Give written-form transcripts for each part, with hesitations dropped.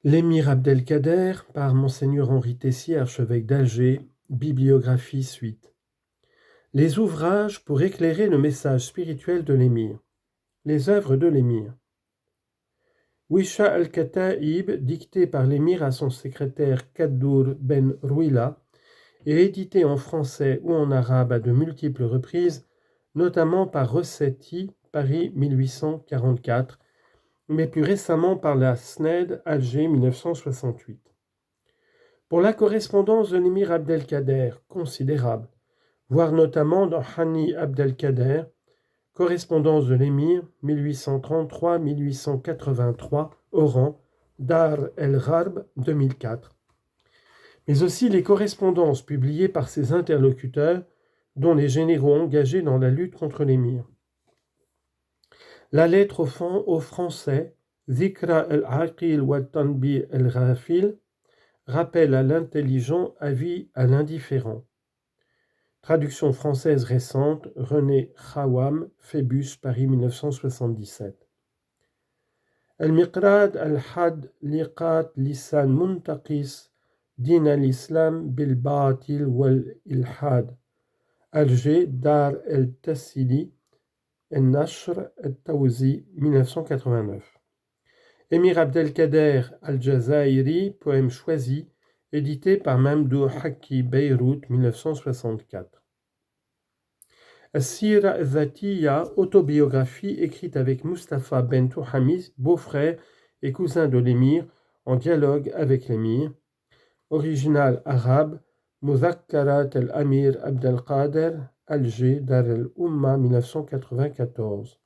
L'émir Abdelkader par Monseigneur Henri Tessier, archevêque d'Alger, bibliographie suite. Les ouvrages pour éclairer le message spirituel de l'émir. Les œuvres de l'émir. Wisha al-Kataïb, dicté par l'émir à son secrétaire Kaddour Ben Rouila, et édité en français ou en arabe à de multiples reprises, notamment par Rossetti, Paris 1844, mais plus récemment par la SNED, Alger 1968. Pour la correspondance de l'émir Abdelkader, considérable, voire notamment dans Hani Abdelkader, correspondance de l'émir 1833-1883, Oran, Dar el-Gharb 2004, mais aussi les correspondances publiées par ses interlocuteurs, dont les généraux engagés dans la lutte contre l'émir. La lettre au français, Zikra el-Aqil wa Tanbi el-Ghafil, rappel à l'intelligent, avis à l'indifférent. Traduction française récente, René Khawam, Phébus, Paris 1977. Al-Miqrad al-Had liqat lisan muntaqis din al-Islam bil-Batil wal-Ilhad. Alger, Dar el-Tassili, El-Nashr el-Tawzi, 1989. Émir Abdelkader al-Jazairi, poème choisi, édité par Mamdouh Haki, Beyrouth, 1964. As-Sira al-Dhatiya, autobiographie écrite avec Mustapha Ben Touhamis, beau-frère et cousin de l'émir, en dialogue avec l'émir. Original arabe, Muzakkarat al-Amir Abdelkader, Alger, Dar el-Umma, 1994.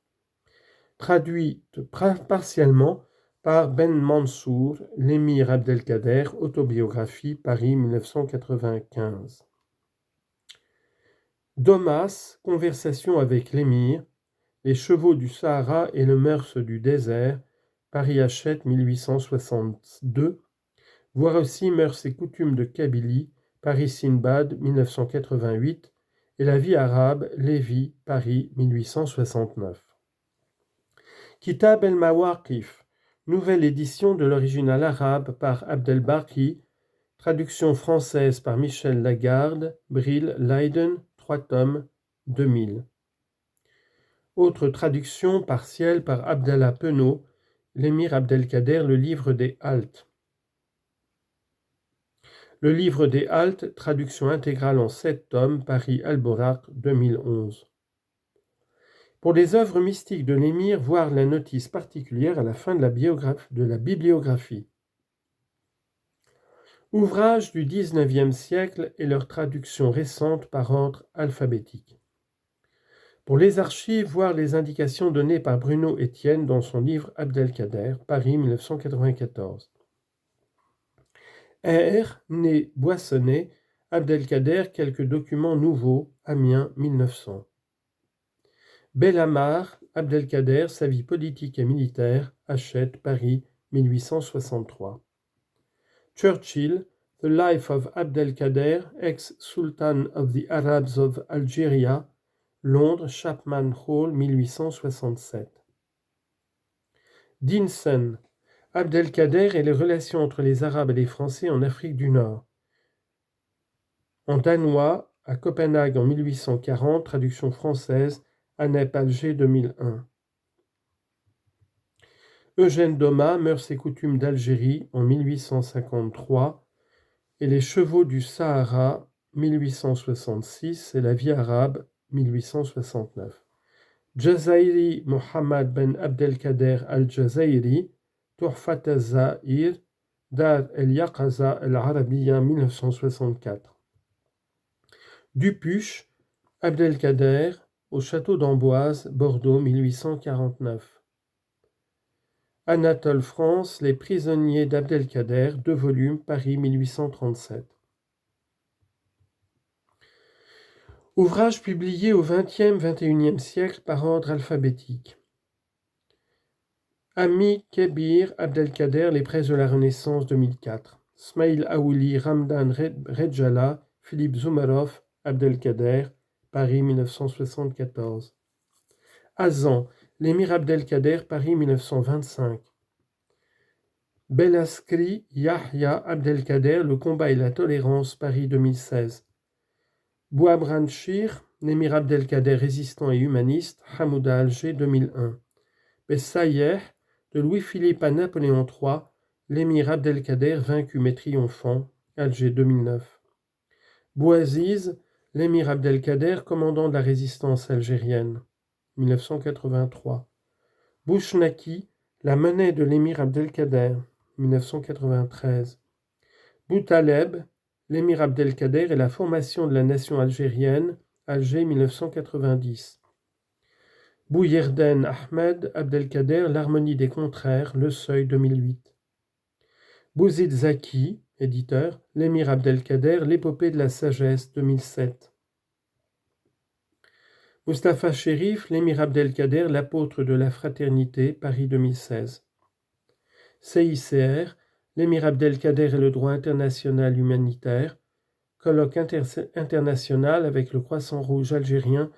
Traduite partiellement par Ben Mansour, l'émir Abdelkader, autobiographie, Paris 1995. Domas, conversation avec l'émir, les chevaux du Sahara et le mœurs du désert, Paris Hachette 1862, voir aussi Mœurs et coutumes de Kabylie, Paris Sinbad 1988, et la vie arabe, Lévy, Paris 1869. Kitab el-Mawaqif, nouvelle édition de l'original arabe par Abdelbaki, traduction française par Michel Lagarde, Brill, Leiden, 3 tomes, 2000. Autre traduction partielle par Abdallah Penaud, l'émir Abdelkader, le livre des haltes. Le livre des haltes, traduction intégrale en 7 tomes, Paris Alborach, 2011. Pour les œuvres mystiques de l'émir, voir la notice particulière à la fin de la bibliographie. Ouvrages du XIXe siècle et leur traduction récente par ordre alphabétique. Pour les archives, voir les indications données par Bruno Etienne dans son livre Abdelkader, Paris 1994. R. né Boissonnet, Abdelkader, quelques documents nouveaux, Amiens 1900. Bellamar, Abdelkader, sa vie politique et militaire, Hachette, Paris 1863. Churchill, The Life of Abdelkader, ex-Sultan of the Arabs of Algeria, Londres, Chapman Hall, 1867. Dinsen, Abdelkader et les relations entre les Arabes et les Français en Afrique du Nord. En danois, à Copenhague en 1840, traduction française, Anep Alger 2001. Eugène Domas, Mœurs et coutumes d'Algérie en 1853, et Les chevaux du Sahara 1866 et La vie arabe 1869. Jazairi Mohammed Ben Abdelkader al-Jazairi, Tuhfat al-Zahir, Dar el-Yaqaza al-Arabiya 1964. Dupuche, Abdelkader, au château d'Amboise, Bordeaux 1849. Anatole France, Les prisonniers d'Abdelkader, 2 volumes, Paris 1837. Ouvrages publiés au XXe-XXIe siècle par ordre alphabétique. Ami Kebir Abdelkader, Les presses de la Renaissance 2004. Smail Aouli, Ramdan Redjala, Philippe Zoumarov, Abdelkader, Paris 1974. Azan, l'émir Abdelkader, Paris 1925. Belaskri Yahya Abdelkader, Le combat et la tolérance, Paris 2016. Bouabranchir, l'émir Abdelkader résistant et humaniste, Hamouda, Alger 2001. Bessayer, de Louis-Philippe à Napoléon III, l'émir Abdelkader vaincu mais triomphant, Alger 2009. Bouaziz, l'émir Abdelkader, commandant de la résistance algérienne, 1983. Boushnaki, la monnaie de l'émir Abdelkader, 1993. Boutaleb, l'émir Abdelkader et la formation de la nation algérienne, Alger 1990. Bouyerden Ahmed Abdelkader, l'harmonie des contraires, Le Seuil 2008. Bouzid Zaki, éditeur, l'émir Abdelkader, l'épopée de la sagesse 2007. Mustapha Chérif, l'émir Abdelkader, l'apôtre de la fraternité, Paris 2016. CICR, l'émir Abdelkader et le droit international humanitaire, colloque international avec le Croissant Rouge algérien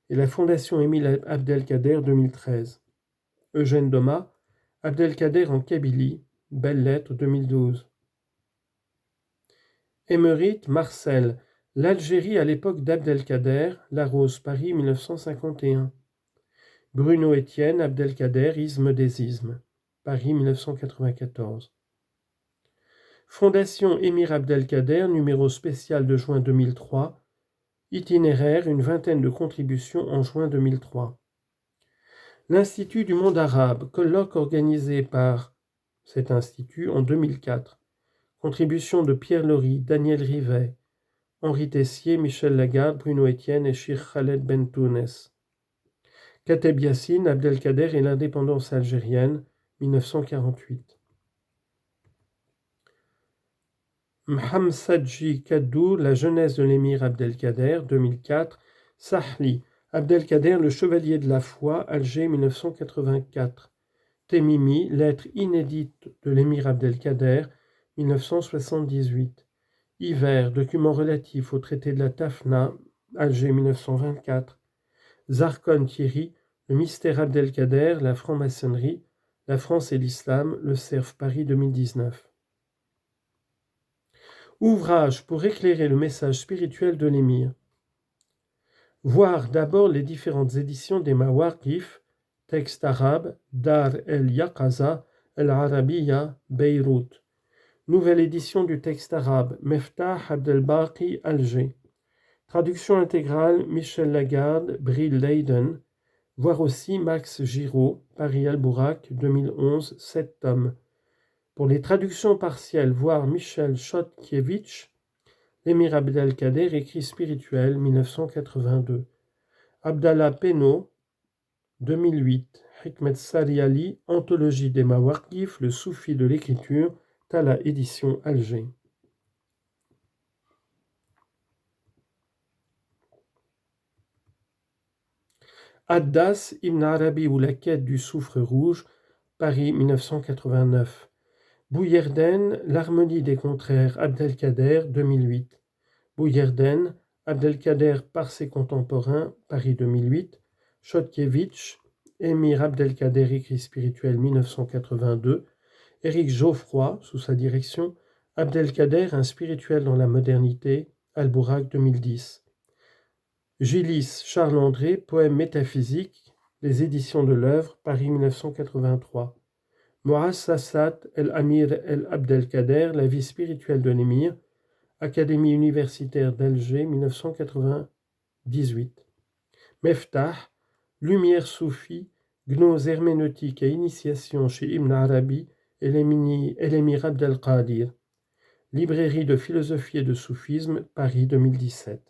et la Fondation Émile Abdelkader 2013. Eugène Doma, Abdelkader en Kabylie, Belles Lettres 2012. Émérite Marcel, l'Algérie à l'époque d'Abdelkader, La Rose, Paris 1951. Bruno Étienne, Abdelkader, Isme des ismes, Paris 1994. Fondation Émir Abdelkader, numéro spécial de juin 2003. Itinéraire, une vingtaine de contributions en juin 2003. L'Institut du monde arabe, colloque organisé par cet institut en 2004. Contribution de Pierre Laurie, Daniel Rivet, Henri Tessier, Michel Lagarde, Bruno Étienne et Cheikh Khaled Bentounes. Kateb Yassine, Abdelkader et l'indépendance algérienne, 1948. Mhamsadji Kaddou, la jeunesse de l'émir Abdelkader, 2004. Sahli, Abdelkader, le chevalier de la foi, Alger, 1984. Temimi, lettre inédite de l'émir Abdelkader, 1978. Hiver, document relatif au traité de la Tafna, Alger, 1924. Zarkon Thierry, le mystère Abdelkader, la franc-maçonnerie, la France et l'islam, Le Cerf, Paris 2019. Ouvrage pour éclairer le message spirituel de l'émir. Voir d'abord les différentes éditions des Mawaqif, texte arabe, Dar el-Yaqaza, el-Arabiya, Beyrouth. Nouvelle édition du texte arabe, Meftah Abdelbaqi, Alger. Traduction intégrale, Michel Lagarde, Brill Leiden. Voir aussi Max Giraud, Paris Albourak, 2011, 7 tomes. Pour les traductions partielles, voir Michel Chodkiewicz, l'émir Abdelkader, écrit spirituel, 1982. Abdallah Penot, 2008. Hikmet Sari Ali, Anthologie des Mawaqif, le soufi de l'écriture, Tala édition Alger. Addas Ibn Arabi ou la quête du soufre rouge, Paris 1989. Bouyerden, l'harmonie des contraires, Abdelkader, 2008. Bouyerden, Abdelkader par ses contemporains, Paris 2008. Chodkiewicz, émir Abdelkader, écrit spirituel, 1982. Éric Geoffroy, sous sa direction, Abdelkader, un spirituel dans la modernité, Albourak 2010. Gillis, Charles André, poème métaphysique, les éditions de l'œuvre, Paris 1983. Moassasat el-Amir el-Abdelkader, la vie spirituelle de l'émir, Académie universitaire d'Alger, 1998. Meftah, lumière soufie, gnose herméneutique et initiation chez Ibn Arabi et l'émir Abdelkadir. Librairie de philosophie et de soufisme, Paris 2017.